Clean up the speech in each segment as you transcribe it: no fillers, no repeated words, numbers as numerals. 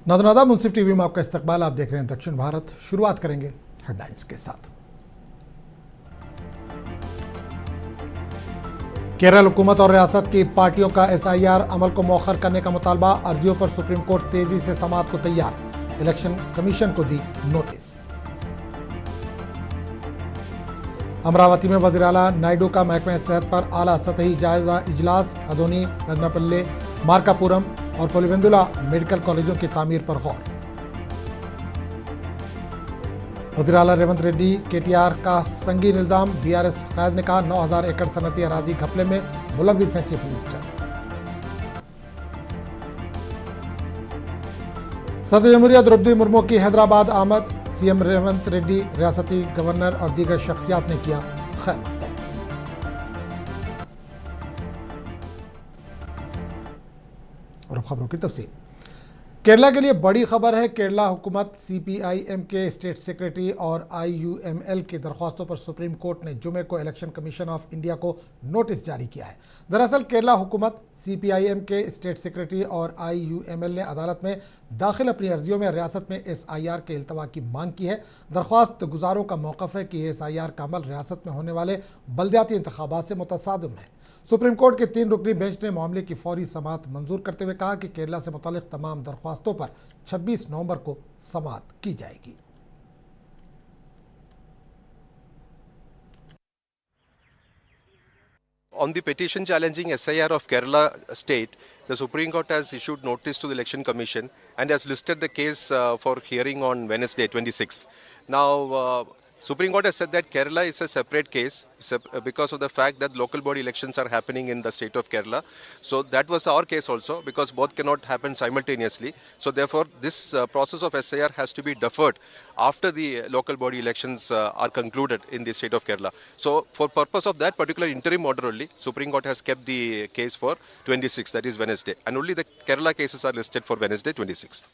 नादनादा मुंसिफ TV में आपका इस्तकबाल। आप देख रहे हैं दक्षिण भारत। शुरुआत करेंगे हेडलाइंस के साथ। केरल हुकूमत और रियासत की पार्टियों का एसआईआर अमल को मौखर करने का मुतालबा। अर्जियों पर सुप्रीम कोर्ट तेजी से समाअत को तैयार। इलेक्शन कमीशन को दी नोटिस। अमरावती में वज़ीर आला नायडू का महकमे सेहत पर आला सतही जायजा इजलास। अदोनी, मदनापल्ले, मार्कापुरम और पुलिवेंदुला मेडिकल कॉलेजों की तामीर पर गौर। वज़ीर आला रेवंत रेड्डी केटीआर का संगीन इल्जाम। बीआरएस कायद ने कहा 9000 एकड़ सनती अराजी घपले में मुलव्विस हैं चीफ मिनिस्टर। सदर जमहूरिया द्रौपदी मुर्मू की हैदराबाद आमद। सीएम रेवंत रेड्डी, रियासती गवर्नर और दीगर शख्सियात ने किया खैर मकदम। और अब खबरों की तफसील। केरला के लिए बड़ी खबर है। केरला हुकूमत सीपीआईएम के स्टेट सेक्रेटरी और आईयूएमएल की दरख्वास्तों पर सुप्रीम कोर्ट ने जुमे को इलेक्शन कमीशन ऑफ इंडिया को नोटिस जारी किया है। दरअसल केरला हुकूमत सीपीआईएम के स्टेट सेक्रेटरी और आईयूएमएल ने अदालत में दाखिल अपनी अर्जियों में रियासत में एसआईआर के इल्तवा की मांग की है। दरख्वास्त गुजारों का मौक़िफ़ है कि एसआईआर का अमल रियासत में होने वाले बल्दियाती इंतखाबात से मुतसादिम है। सुप्रीम कोर्ट के 3 रुकनी बेंच ने मामले की फौरी समाअत मंजूर करते हुए कहा कि केरला से मुतालिक तमाम दरख्वास्तों पर 26 नवंबर को समाअत की जाएगी। On the petition challenging SIR of Kerala State, the Supreme Court has issued notice to the Election Commission and has listed the case for hearing on Wednesday, 26th. Now, Supreme Court has said that Kerala is a separate case because of the fact that local body elections are happening in the state of Kerala. So that was our case also, because both cannot happen simultaneously. So therefore, this process of SIR has to be deferred after the local body elections are concluded in the state of Kerala. So for purpose of that particular interim order only, Supreme Court has kept the case for 26th, that is Wednesday. And only the Kerala cases are listed for Wednesday, 26th.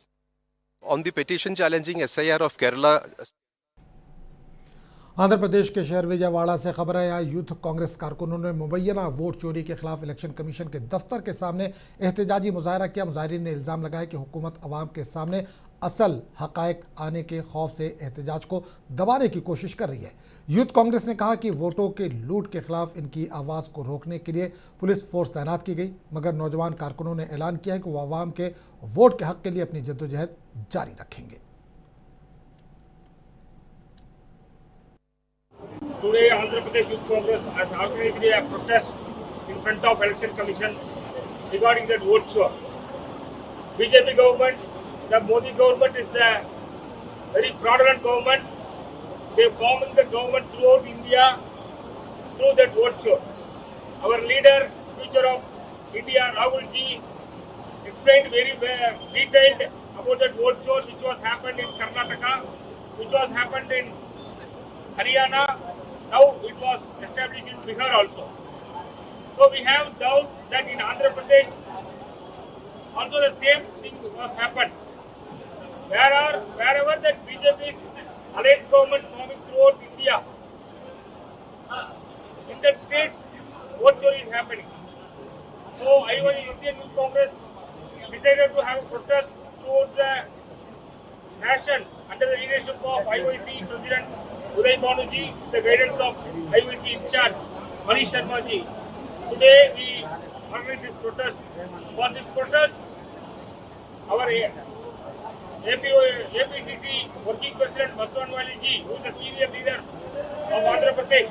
On the petition challenging SIR of Kerala, Andhra Pradesh के शहर विजयवाड़ा से खबर है। यहाँ youth Congress कारकुनों ने मुबैना vote चोरी के खिलाफ इलेक्शन कमीशन के दफ्तर के सामने एहतजाजी मुजाहरा किया। मुजाहिरीन ने इल्ज़ाम लगाया कि हुकूमत अवाम के सामने असल हक़ाइक़ आने के खौफ से एहतजाज को दबाने की कोशिश कर रही है। यूथ कांग्रेस ने कहा कि वोटों के लूट के खिलाफ इनकी आवाज़ को रोकने के लिए पुलिस फोर्स तैनात की गई, मगर नौजवान कारकुनों ने ऐलान किया है कि वो अवाम के वोट के हक़ के लिए अपनी जद्दोजहद जारी रखेंगे। Today, Andhra Pradesh Youth Congress has organized a protest in front of Election Commission regarding that vote show. BJP government, the Modi government is the very fraudulent government. They formed the government throughout India through that vote show. Our leader, future of India, Rahul Ji, explained very well, detailed about that vote shows which was happened in Karnataka, which was happened in Haryana. Now it was established in Bihar also. So we have doubt that in Andhra Pradesh also the same thing was happened. Wherever that BJP's alliance government forming throughout India, in that state, vote chori is happening. So Indian Youth Congress decided to have a protest throughout the nation under the leadership of IOC President Uday Banuji, the guidance of IOC in charge, Manish Sharma ji. Today we organize this protest. For this protest, our APCC working president Baswan Wali ji, who is the senior leader of Andhra Pradesh,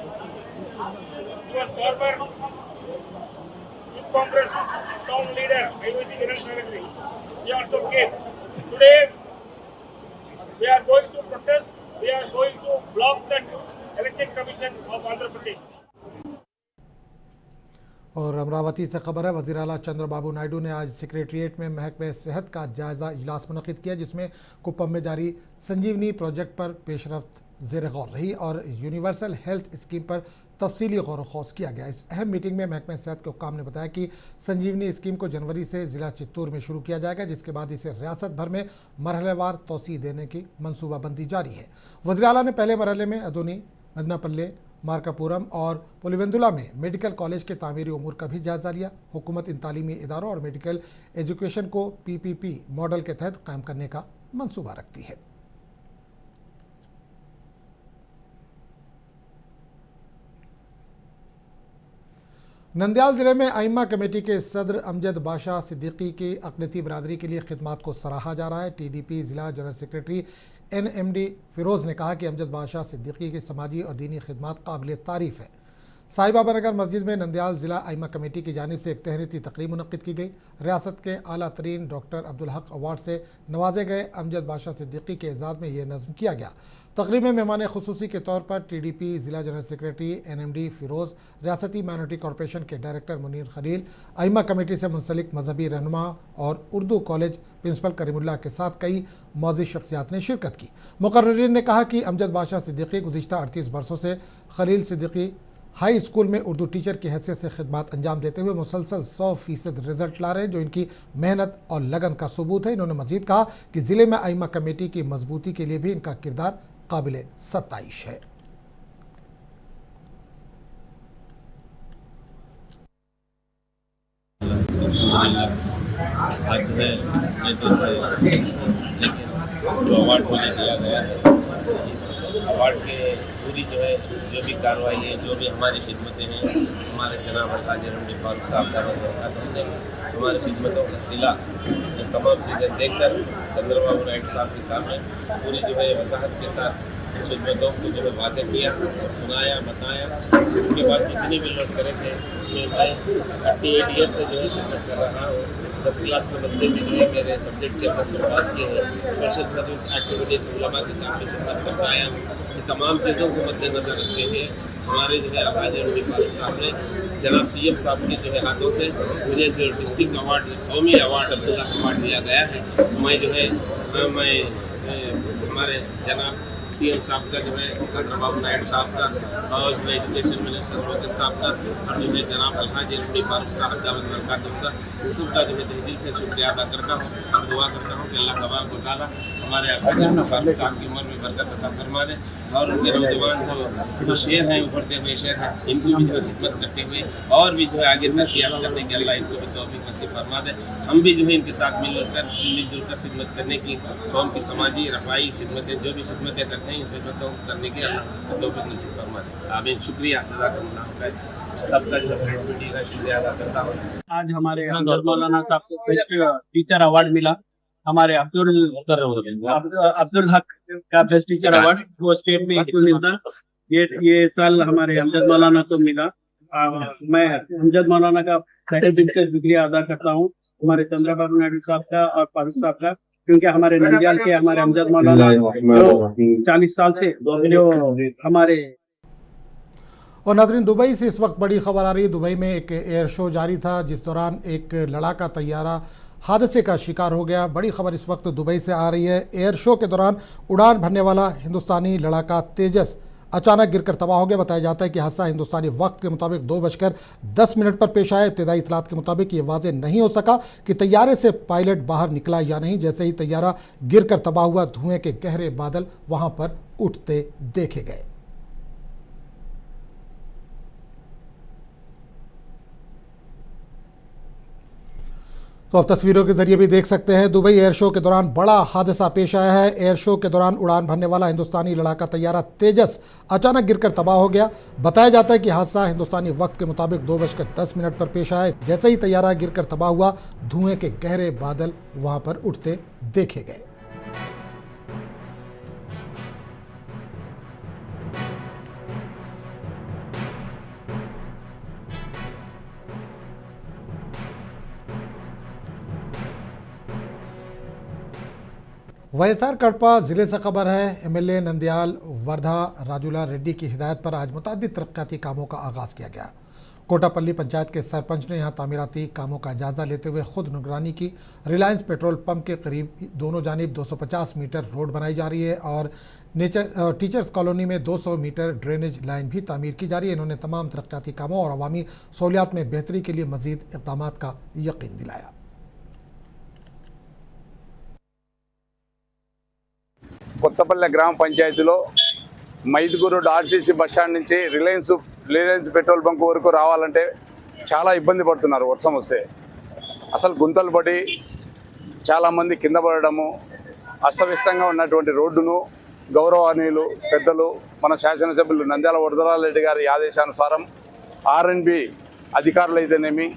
he was former Youth Congress town leader, IOC General Secretary. He also came. Today we are going to protest. We are going to block the Election Commission of Andhra Pradesh. और अमरावती से खबर है। वज़ीर आला चंद्रबाबू नायडू ने आज secretariat में महकमे सेहत का जायज़ा इजलास मुनक़िद किया, जिसमें कुप्पम में जारी संजीवनी प्रोजेक्ट पर पेशरफ्त ज़ेर गौर रही और यूनिवर्सल हेल्थ स्कीम पर तफसीली गौर व खौस किया गया। इस अहम मीटिंग में महकमे सेहत के हुक्काम ने बताया कि संजीवनी स्कीम को जनवरी से ज़िला चित्तूर में शुरू किया जाएगा, जिसके बाद इसे रियासत भर में मरहलेवार तोसी देने की मनसूबाबंदी जारी है। वज़ीर आला ने पहले मरहले में अदोनी, मदनापल्ले, मार्कापुरम और पुलिवेंदुला में मेडिकल कॉलेज के तामीरी उमूर का भी जायजा लिया। हुकूमत इन तालीमी इदारों और मेडिकल एजुकेशन को PPP मॉडल के तहत कायम करने का मंसूबा रखती है। नंदयाल जिले में आइम्मा कमेटी के सदर अमजद बादशाह सिद्दीकी की अक़लियती बरादरी के लिए खिदमात को सराहा जा रहा है। TDP ज़िला जनरल सेक्रेटरी NMD फ़िरोज़ ने कहा कि अमजद बादशाह सिद्दीकी की समाजी और दीनी खिदमात काबिल तारीफ़ है। साई बाबा नगर मस्जिद में नंदयाल ज़िला आइम्मा कमेटी की जानिब से एक तहरीती तकरीब मुनक़्क़िद की गई। रियासत के आला तरीन डॉक्टर अब्दुल हक अवार्ड से नवाजे गए अमजद बादशाह सिद्दीकी के एजाज़ में यह नज़्म किया गया। तकरीब में मेहमान खुसूसी के तौर पर TDP ज़िला जनरल सेक्रेटरी NMD फ़िरोज़, रियासती माइनॉरिटी कॉरपोरेशन के डायरेक्टर मुनीर खलील, आइम्मा कमेटी से मुंसलिक मजहबी रहनुमा और उर्दू कॉलेज प्रिंसिपल करीमुल्लाह के साथ कई मौज़ी शख्सियात ने शिरकत की। मुकर्रिरीन ने कहा कि अमजद बादशाह सिद्दीकी गुज़िश्ता 38 बरसों से खलील सिद्दीकी हाई स्कूल में उर्दू टीचर की हैसियत से खिदमत अंजाम देते हुए मुसलसल 100% रिजल्ट ला रहे हैं, जो इनकी मेहनत और लगन का सबूत है। इन्होंने मजीद कहा कि ज़िले में आइम्मा कमेटी की मजबूती के लिए भी इनका किरदार काबिल सत्ताइश है। जो अवार्ड मुझे दिया गया है, इस अवार्ड के पूरी जो भी कार्रवाई है, जो भी हमारी खिदमतें हैं, हमारे जनाब हाजी रमज़ी फारूक साहब ने हमारी खिदमतों का सिला तमाम चीज़ें देखकर चंद्रबाबू नायडू साहब के सामने पूरी वजाहत के साथ खिदमतों को वाज़ेह किया और सुनाया, बताया। इसके बाद जितनी भी लोग करे थे उसमें मैं 38 ईयर से खिदमत कर रहा हूँ। 10 क्लास में बच्चे भी मेरे सब्जेक्ट चेयर से पास किए हैं। सोशल सर्विस एक्टिविटीज़ उलमा के सामने खिदमत करता आया हूँ। ये तमाम चीज़ों को मद्देनजर रखते हुए हमारे हाजी रमज़ी फारूक साहब ने जनाब CM साहब के हाथों से मुझे जो डिस्ट्रिक्ट अवार्ड, कौमी अवार्ड अब्दुल्ला अवार्ड दिया गया है, मैं हमारे जनाब CM साहब का चंद्रबाबू नायडू साहब का और एजुकेशन मिनिस्टर मोदी साहब का और जनाब हाजी रमज़ी फारूक साहब दावत बरकातुहू का इन सब का दिल से शुक्रिया अदा करता हूँ और दुआ करता हूँ कि अल्लाह तबारक व तआला हमारे हाजी रमज़ी फारूक साहब की उम्र में बरकत अता फरमा दे और उनके नौजवान जो शेर हैं, उभरते हुए शेर हैं, इनको भी खिदमत करते हुए और भी आगे तरक्यात करने के अल्लाह इनको भी तौफीक नसीब फरमा दे। हम भी इनके साथ मिलजुल कर खिदमत करने की, कौम की समाजी रफाई खिदमतें जो भी खिदमतें करते हैं इन खिदमतों करने की अल्लाह तौफीक नसीब फरमा दे। आमीन। शुक्रिया सबका का शुक्रिया अदा करता हूँ। आज हमारे अमजद मौलाना साहब को बेस्ट टीचर अवार्ड मिला। हमारे अब्दुल हक का बेस्ट टीचर अवार्ड वो स्टेट में क्यों मिलता, ये साल हमारे अमजद मौलाना को मिला। मैं अमजद मौलाना का शुक्रिया अदा करता हूँ, हमारे चंद्रबाबू नायडू साहब का और फारूक साहब का, क्योंकि हमारे नंदियाल के हमारे अमजद मौलाना जो 40 साल से जो हमारे। और नाज़रीन, दुबई से इस वक्त बड़ी खबर आ रही है। दुबई में एक एयर शो जारी था जिस दौरान एक लड़ाका तैयारा हादसे का शिकार हो गया। बड़ी खबर इस वक्त दुबई से आ रही है। एयर शो के दौरान उड़ान भरने वाला हिंदुस्तानी लड़ाका तेजस अचानक गिरकर तबाह हो गया। बताया जाता है कि हादसा हिंदुस्तानी वक्त के मुताबिक 2:10 पर पेश आया। इब्तिदाई इतलात के मुताबिक ये वाज़ेह नहीं हो सका कि तैयारे से पायलट बाहर निकला या नहीं। जैसे ही तैयारा गिरकर तबाह हुआ, धुएं के गहरे बादल वहां पर उठते देखे गए। तो अब तस्वीरों के जरिए भी देख सकते हैं, दुबई एयर शो के दौरान बड़ा हादसा पेश आया है। एयर शो के दौरान उड़ान भरने वाला हिंदुस्तानी लड़ाका तैयारा तेजस अचानक गिरकर तबाह हो गया। बताया जाता है कि हादसा हिंदुस्तानी वक्त के मुताबिक 2:10 पर पेश आया। जैसे ही तैयारा गिरकर तबाह हुआ, धुएं के गहरे बादल वहां पर उठते देखे गए। वैएसआर कड़पा ज़िले से खबर है। MLA नंदयाल वर्धा राजूला रेड्डी की हिदायत पर आज मुतअद्दिद तरक्याती कामों का आगाज़ किया गया। कोटापल्ली पंचायत के सरपंच ने यहां तामीराती कामों का जायजा लेते हुए खुद निगरानी की। रिलायंस पेट्रोल पंप के करीब दोनों जानिब 250 मीटर रोड बनाई जा रही है और टीचर्स कॉलोनी में 200 मीटर ड्रेनेज लाइन भी तामीर की जा रही है। इन्होंने तमाम तरक्याती कामों और अवामी सहूलियात में बेहतरी के लिए मज़ीद इक़दाम का यकीन दिलाया। కొత్తపల్లె గ్రామ పంచాయతీలో మైదుగురు ఆర్టీసీ బస్ స్టాండ్ నుంచి రిలయన్స్ పెట్రోల్ బంక్ వరకు రావాలంటే చాలా ఇబ్బంది పడుతున్నారు వర్షం వస్తే. అసలు గుంతలు పడి చాలామంది కింద పడడము, అస్తవ్యస్తంగా ఉన్నటువంటి రోడ్డును గౌరవనీయులు పెద్దలు మన శాసనసభ్యులు నంద్యాల వరదరాజరెడ్డి గారి ఆదేశానుసారం ఆర్ఎన్బి అధికారులు అయితేనేమి,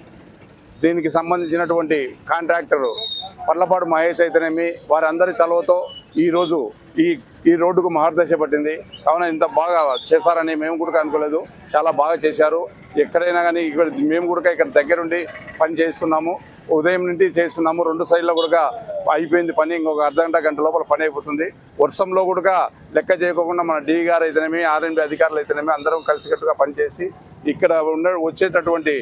దీనికి సంబంధించినటువంటి కాంట్రాక్టర్ పర్లపాడు మహేష్ అయితేనేమి, వారందరి చలవతో ఈరోజు ఈ రోడ్డుకు మహర్దశ పట్టింది. కావున ఇంత బాగా చేశారని మేము కూడా అనుకోలేదు. చాలా బాగా చేశారు. ఎక్కడైనా కానీ ఇక్కడ మేము కూడా ఇక్కడ దగ్గరుండి పని చేస్తున్నాము. ఉదయం నుండి చేస్తున్నాము. 2 సైడ్లో కూడా అయిపోయింది పని. ఇంకొక అర్ధగంట గంట లోపల పని అయిపోతుంది. వర్షంలో కూడా లెక్క చేయకుండా మన డి గారు అయితేనేమి, ఆర్ఎన్బి అధికారులు అయితేనేమి అందరం కలిసికట్టుగా పనిచేసి ఇక్కడ వచ్చేటటువంటి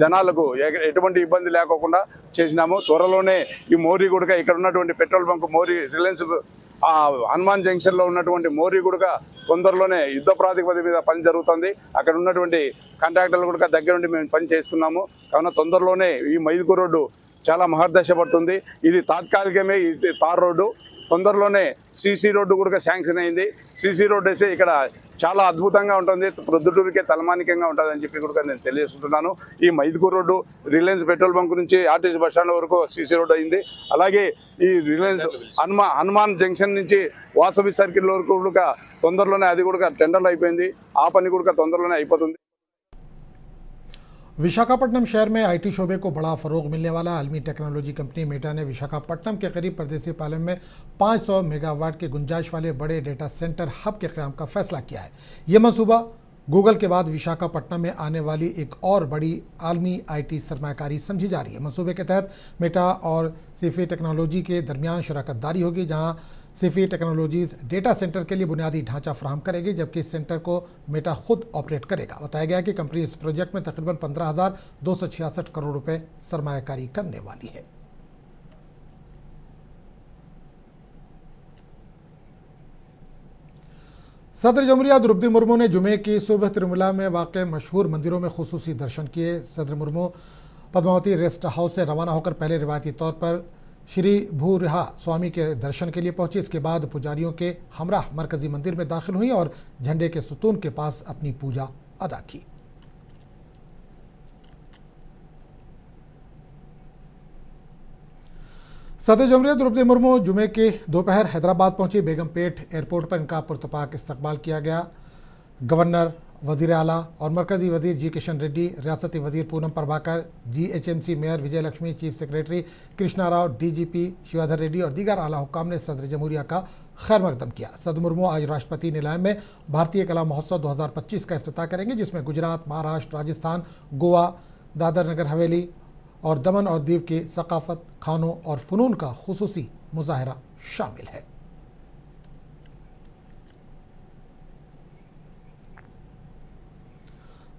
జనాలకు ఎటువంటి ఇబ్బంది లేకోకుండా చేసినాము. త్వరలోనే ఈ మోరీ గుడక ఇక్కడ ఉన్నటువంటి petrol bunk mori Reliance Hanuman జంక్షన్లో ఉన్నటువంటి మోరీ గుడక తొందరలోనే యుద్ధ ప్రాతిపదిక మీద పని జరుగుతుంది. అక్కడ ఉన్నటువంటి కాంట్రాక్టర్లు కూడా దగ్గరుండి మేము పని చేస్తున్నాము. కావున తొందరలోనే ఈ మైదుకూరు రోడ్డు చాలా మహర్దశ పడుతుంది. ఇది తాత్కాలికమే, ఇది తార్ రోడ్డు. తొందరలోనే సీసీ రోడ్డు కూడా శాంక్షన్ అయింది. సీసీ రోడ్డు అయితే ఇక్కడ చాలా అద్భుతంగా ఉంటుంది, ప్రొద్దుటూరుకే తలమానికంగా ఉంటుందని చెప్పి కూడా నేను తెలియజేస్తున్నాను. ఈ Mydukur road Reliance petrol bunk నుంచి ఆర్టీసీ బస్ స్టాండ్ వరకు సీసీ రోడ్డు అయింది. అలాగే ఈ రిలయన్స్ హనుమాన్ జంక్షన్ నుంచి వాసవి సర్కిల్ వరకు కూడా తొందరలోనే అది కూడా టెండర్లు అయిపోయింది. ఆ పని కూడా తొందరలోనే అయిపోతుంది. विशाखापट्टनम शहर में आईटी शोबे को बड़ा फ़रोग मिलने वाला आलमी टेक्नोलॉजी कंपनी मेटा ने विशाखापट्टनम के करीब परदेसी पालम में 500 मेगावाट के गुंजाइश वाले बड़े डेटा सेंटर हब के क़याम का फैसला किया है। ये मंसूबा गूगल के बाद विशाखापट्टनम में आने वाली एक और बड़ी आलमी आईटी सरमाकारी समझी जा रही है। मंसूबे के तहत मेटा और सिफी टेक्नोलॉजी के दरमियान शराकतदारी होगी, जहाँ सिफी टेक्नोलॉजीज़ डेटा सेंटर के लिए बुनियादी ढांचा फराहम करेगी, जबकि इस सेंटर को मेटा खुद ऑपरेट करेगा। बताया गया कि कंपनी इस प्रोजेक्ट में तकरीबन 15,266 करोड़ रुपए सरमायाकारी करने वाली है। सदर जमहूरिया द्रौपदी मुर्मू ने जुमे की सुबह तिरुमला में वाक़ मशहूर मंदिरों में खुसूसी दर्शन किए। सदर मुर्मू पद्मावती रेस्ट हाउस से रवाना होकर पहले रिवायती तौर पर श्री भूरिहा स्वामी के दर्शन के लिए पहुंची। इसके बाद पुजारियों के हमराह मरकजी मंदिर में दाखिल हुई और झंडे के सुतून के पास अपनी पूजा अदा की। सदर जमहूरिया द्रौपदी मुर्मू जुमे के दोपहर हैदराबाद पहुंची। बेगमपेट एयरपोर्ट पर इनका पुरतपाक इस्तकबाल किया गया। गवर्नर, वज़ीर आला और मरकज़ी वज़ीर जी किशन रेड्डी, रियासती वज़ीर Poonam Prabhakar, GHMC mayor Vijaya Lakshmi, chief secretary Krishna Rao, DGP Shivadhar Reddy और दीगर आला हुक्काम ने सदर जमहूरिया का खैर मकदम किया। सदर मुर्मू आज राष्ट्रपति निलय में भारतीय कला महोत्सव 2025 का इफ्तिताह करेंगे, जिसमें गुजरात, महाराष्ट्र, राजस्थान, गोवा, दादर नगर हवेली और दमन और दीव की सकाफत, खानों और फ़नून का खुसूसी मुजाहरा शामिल है।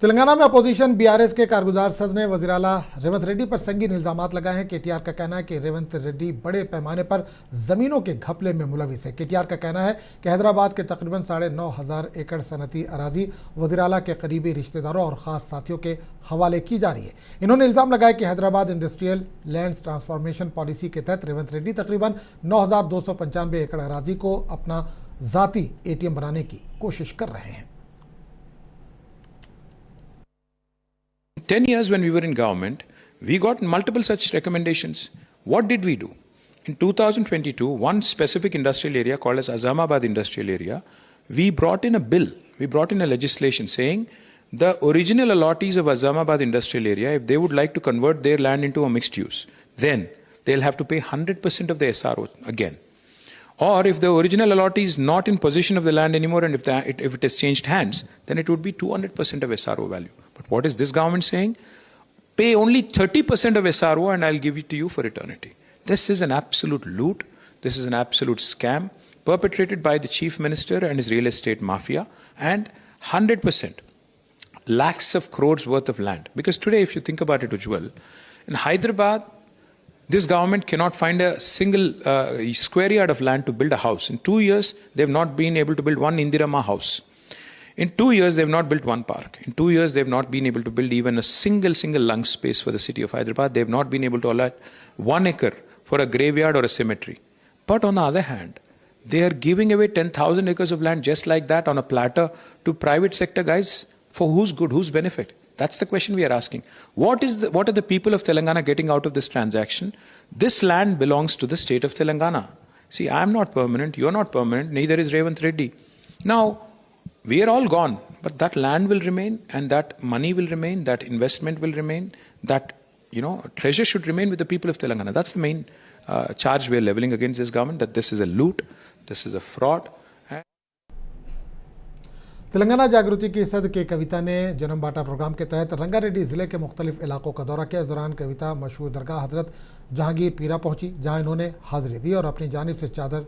तेलंगाना में अपोजिशन BRS के कारगुजार सदर ने वज़ीर आला रेवंत रेड्डी पर संगीन इल्ज़ामात लगाए हैं। KTR का कहना है कि रेवंत रेड्डी बड़े पैमाने पर ज़मीनों के घपले में मुलविस है। KTR का कहना है कि हैदराबाद के तकरीबन 9,500 एकड़ सनती अराजी वज़ीर आला के करीबी रिश्तेदारों और ख़ास साथियों के हवाले की जा रही है। इन्होंने इल्ज़ाम लगाया कि Hyderabad industrial lands transformation policy के तहत रेवंत रेड्डी तकरीबन 9,295 एकड़ अराजी को अपना ज़ाती ATM बनाने की कोशिश कर रहे हैं। 10 years when we were in government, we got multiple such recommendations. What did we do? In 2022, one specific industrial area called as Azamabad Industrial Area, we brought in a bill, we brought in a legislation saying the original allottees of Azamabad Industrial Area, if they would like to convert their land into a mixed use, then they'll have to pay 100% of the SRO again. Or if the original allottee is not in possession of the land anymore and if it has changed hands, then it would be 200% of SRO value. But what is this government saying? Pay only 30% of SRO and I'll give it to you for eternity. This is an absolute loot. This is an absolute scam perpetrated by the chief minister and his real estate mafia, and 100% lakhs of crores worth of land. Because today, if you think about it, Ujjwal, in Hyderabad, this government cannot find a single square yard of land to build a house. In 2 years, they've not been able to build one Indirama house. In 2 years, they've not built one park. In 2 years, they've not been able to build even a single lung space for the city of Hyderabad. They've not been able to allot 1 acre for a graveyard or a cemetery. But on the other hand, They are giving away 10,000 acres of land just like that on a platter to private sector guys. For whose good, whose benefit? That's the question we are asking. What are the people of Telangana getting out of this transaction? This land belongs to the state of Telangana. See, I am not permanent, you're not permanent, neither is Revanth Reddy. Now, we are all gone, but that land will remain, and that money will remain, that investment will remain, that treasure should remain with the people of Telangana. That's the main charge we are leveling against this government, that this is a loot, this is a fraud. Telangana जागृति की सदके कविता ने जन्म बाटा programme के तहत रंगारेड्डी ज़िले के मुख्तलिफ इलाकों का दौरा किया। इस दौरान कविता मशहूर दरगाह हज़रत जहांगीर पीरा पहुंची, जहां इन्होंने हाज़िरी दी और अपनी जानिब से चादर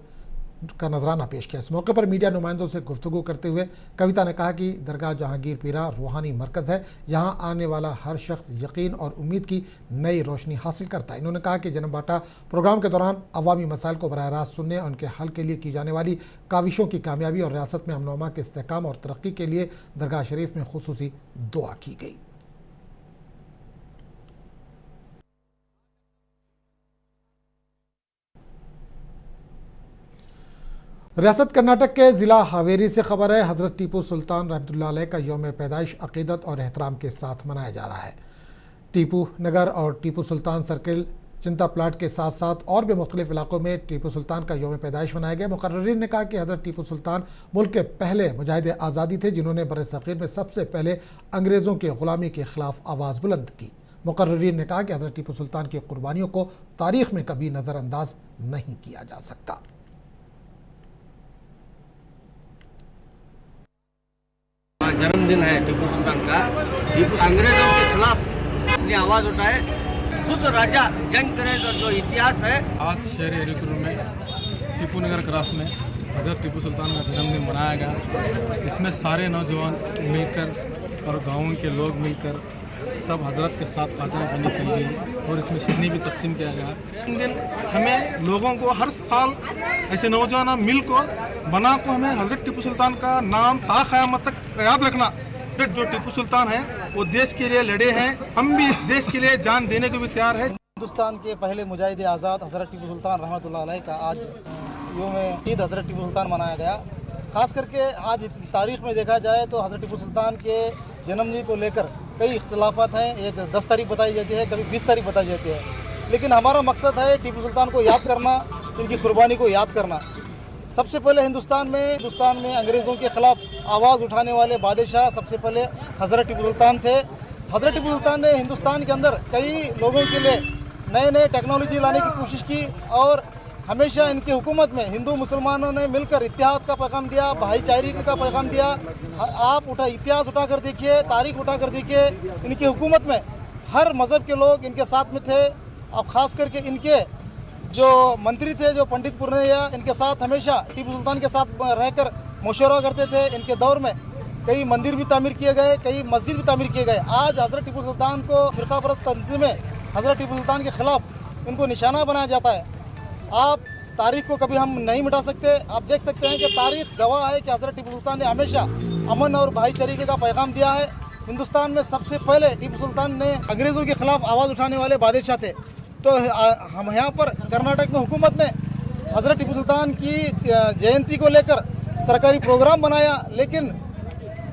का नजराना पेश किया। इस मौके पर मीडिया नुमाइंदों से गुफ्तगू करते हुए कविता ने कहा कि दरगाह जहांगीर पीरा रूहानी मरकज़ है, यहां आने वाला हर शख्स यकीन और उम्मीद की नई रोशनी हासिल करता है। इन्होंने कहा कि जन्म बाटा प्रोग्राम के दौरान अवामी मसाइल को बराह रास्त सुनने और उनके हल के लिए की जाने वाली काविशों की कामयाबी और रियासत में अमन अमान के इस्तेहकाम और तरक्की के लिए दरगाह शरीफ में खुसूसी दुआ की गई। रियासत कर्नाटक के ज़िला हावेरी से खबर है, हज़रत टीपू सुल्तान रहमतुल्लाह अलैह का यौम पैदाइश अक़ीदत और एहतराम के साथ मनाया जा रहा है। टीपू नगर और टीपू सुल्तान सर्किल चिंता प्लाट के साथ साथ और भी मुख्तलिफ इलाकों में टीपू सुल्तान का यौम पैदाइश मनाया गया। मुकर्रिरीन ने कहा कि हज़रत टीपू सुल्तान मुल्क के पहले मुजाहिद आज़ादी थे, जिन्होंने बर्र-ए-सग़ीर में सबसे पहले अंग्रेज़ों की ग़ुलामी के ख़िलाफ़ आवाज़ बुलंद की। मुकर्रिरीन ने कहा कि हज़रत टीपू सुल्तान की कुर्बानियों को तारीख़ में कभी नज़रअंदाज नहीं किया जा सकता। जन्मदिन है टीपू सुल्तान का। टीपू अंग्रेजों के खिलाफ अपनी आवाज़ उठाए, खुद राजा जंग करे, जो इतिहास है। आज शहर एरिकुर में टीपू नगर क्रॉस में हज़रत टीपू सुल्तान का जन्मदिन मनाया गया। इसमें सारे नौजवान मिलकर और गाँव के लोग मिलकर सब हज़रत के साथ खातिरा बनी की गई और इसमें शिकनी भी तकसीम किया गया। दिन हमें लोगों को हर साल ऐसे नौजवान मिलकर बना को हमें हज़रत टीपू सुल्तान का नाम ता क़यामत तक याद रखना। जो टीपू सुल्तान है वो देश के लिए लड़े हैं, हम भी इस देश के लिए जान देने को भी तैयार है। हिंदुस्तान के पहले मुजाहिद आज़ाद हज़रत टीपू सुल्तान रहमतुल्लाह अलैह का आज यौम ईद हज़रत टीपू सुल्तान मनाया गया। ख़ास करके आज तारीख़ में देखा जाए तो हज़रत टीपू सुल्तान के जन्मदिन को लेकर कई इख्तलाफात हैं। एक 10 तारीख बताई जाती है, कभी 20 तारीख बताई जाती है, लेकिन हमारा मकसद है टीपू सुल्तान को याद करना, इनकी कुर्बानी को याद करना। सबसे पहले हिंदुस्तान में अंग्रेज़ों के ख़िलाफ़ आवाज़ उठाने वाले बादशाह सबसे पहले हज़रत टीपू सुल्तान थे। हज़रत टीपू सुल्तान ने हिंदुस्तान के अंदर कई लोगों के लिए नए टेक्नोलॉजी लाने की कोशिश की और हमेशा इनकी हुकूमत में हिंदू मुसलमानों ने मिलकर इत्तेहाद का पैगाम दिया, भाईचारे का पैगाम दिया। आप इतिहास उठा कर देखिए, तारीख उठा कर देखिए, इनकी हुकूमत में हर मज़हब के लोग इनके साथ में थे। अब ख़ास करके इनके जो मंत्री थे, जो पंडित पुरनैया, इनके साथ हमेशा टीपू सुल्तान के साथ रहकर मशवरा करते थे। इनके दौर में कई मंदिर भी तामीर किए गए, कई मस्जिद भी तामीर किए गए। आज हज़रत टीपू सुल्तान को फ़िरक़ापरस्त तंज़ीमें हज़रत टीपू सुल्तान के ख़िलाफ़ इनको निशाना बनाया जाता है। आप तारीख़ को कभी हम नहीं मिटा सकते। आप देख सकते हैं कि तारीख़ गवाह है कि हज़रत टीपू सुल्तान ने हमेशा अमन और भाईचारे का पैगाम दिया है। हिंदुस्तान में सबसे पहले टीपू सुल्तान ने अंग्रेज़ों के ख़िलाफ़ आवाज़ उठाने वाले बादशाह थे। तो हम यहाँ पर कर्नाटक में हुकूमत ने हज़रत टीपू सुल्तान की जयंती को लेकर सरकारी प्रोग्राम बनाया, लेकिन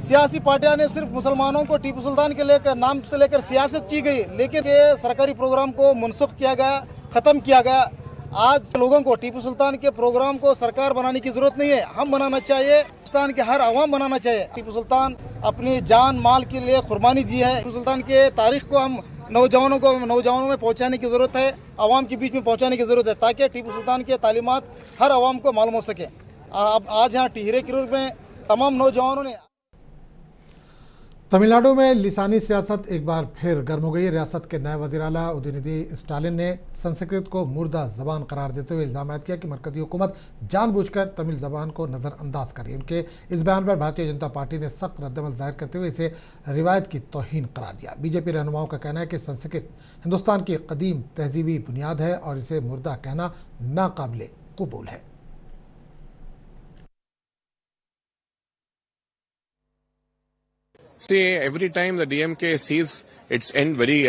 सियासी पार्टियां ने सिर्फ मुसलमानों को टीपू सुल्तान के लेकर नाम से लेकर सियासत की गई, लेकिन ये सरकारी प्रोग्राम को मनसूख किया गया, ख़त्म किया गया। आज लोगों को टीपू सुल्तान के प्रोग्राम को सरकार बनाने की ज़रूरत नहीं है, हम बनाना चाहिए, हिंदुस्तान के हर आवाम बनाना चाहिए। टीपू सुल्तान अपनी जान माल के लिए कुर्बानी दी है। टीपू सुल्तान के तारीख़ को हम नौजवानों में पहुंचाने की ज़रूरत है, आवाम के बीच में पहुंचाने की ज़रूरत है, ताकि टीपू सुल्तान के तालीमात हर आवाम को मालूम हो सके। अब आज यहाँ हीरे-किरूर में तमाम नौजवानों ने। तमिलनाडु में लिसानी सियासत एक बार फिर गर्म हो गई। रियासत के नए वज़ीर आला उदयनिधि स्टालिन ने संस्कृत को मुर्दा ज़बान करार देते हुए इल्ज़ाम किया कि मरकज़ी हुकूमत जानबूझकर तमिल ज़बान को नज़रअंदाज करी। उनके इस बयान पर भारतीय जनता पार्टी ने सख्त रद्दअमल ज़ाहिर करते हुए इसे रिवायत की तौहीन करार दिया। बीजेपी रहनुमाओं का कहना है कि संस्कृत हिंदुस्तान की कदीम तहजीबी बुनियाद है और इसे मुर्दा कहना नाकाबिले कबूल है। See, every time the DMK sees its end very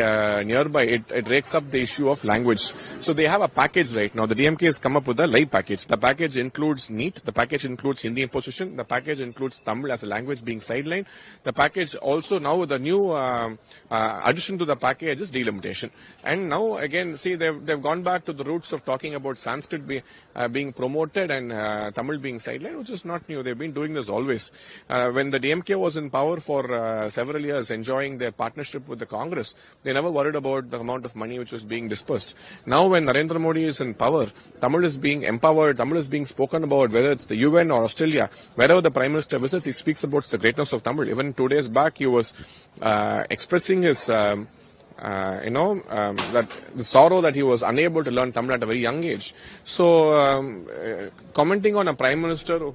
nearby, it rakes up the issue of language. So they have a package right now. The DMK has come up with a live package. The package includes NEET, the package includes Hindi imposition, the package includes Tamil as a language being sidelined. The package also now the new addition to the package is delimitation. And now again, see, they've gone back to the roots of talking about Sanskrit being promoted and Tamil being sidelined, which is not new. They've been doing this always. When the DMK was in power for several years, enjoying their partnership with the Congress, they never worried about the amount of money which was being dispersed. Now when Narendra Modi is in power, Tamil is being empowered, Tamil is being spoken about, whether it's the UN or Australia, wherever the Prime Minister visits, he speaks about the greatness of Tamil. Even 2 days back, he was expressing his that the sorrow that he was unable to learn Tamil at a very young age. So, commenting on a Prime Minister who...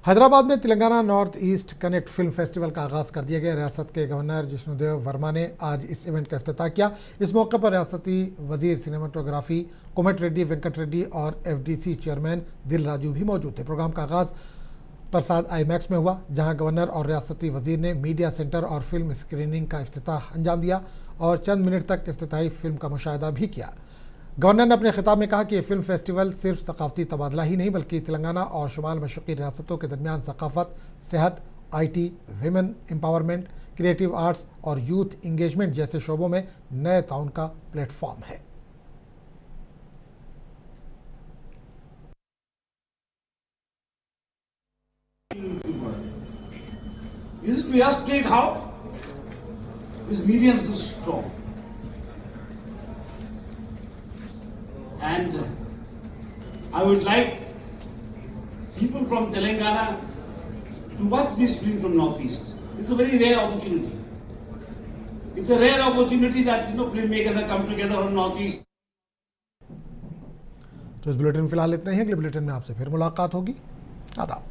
Hyderabad में Telangana north east connect film festival का आगाज़ कर दिया गया। रियासत के governor Jishnu Dev Verma ने आज इस इवेंट का इफ्तिताह किया। इस मौके पर रियासती वजीर सिनेमाटोग्राफी कोमट रेड्डी वेंकट रेड्डी और एफडीसी चेयरमैन दिल राजू भी मौजूद थे। प्रोग्राम का आगाज़ प्रसाद आईमैक्स में हुआ, जहां गवर्नर और रियासती वजीर ने मीडिया सेंटर और फिल्म स्क्रीनिंग का इफ्तिताह अंजाम दिया और चंद मिनट तक इफ्तिताही फिल्म का मुशाहिदा भी किया। गवर्नर ने अपने खिताब में कहा कि ये फिल्म फेस्टिवल सिर्फ सकाफती तबादला ही नहीं बल्कि तेलंगाना और शुमाल मशरक़ी रियासतों के दरमियान सकाफत, सेहत, IT, women empowerment, creative arts और यूथ इंगेजमेंट जैसे शोबों में नए ताउन का प्लेटफॉर्म है। This is to state how this medium is strong. And I would like people from Telangana to watch this film from Northeast. It's a very rare opportunity. It's a rare opportunity that filmmakers have come together from Northeast. तो इस bulletin में फिलहाल इतना ही। अगले bulletin में आपसे फिर मुलाकात होगी। आदाब।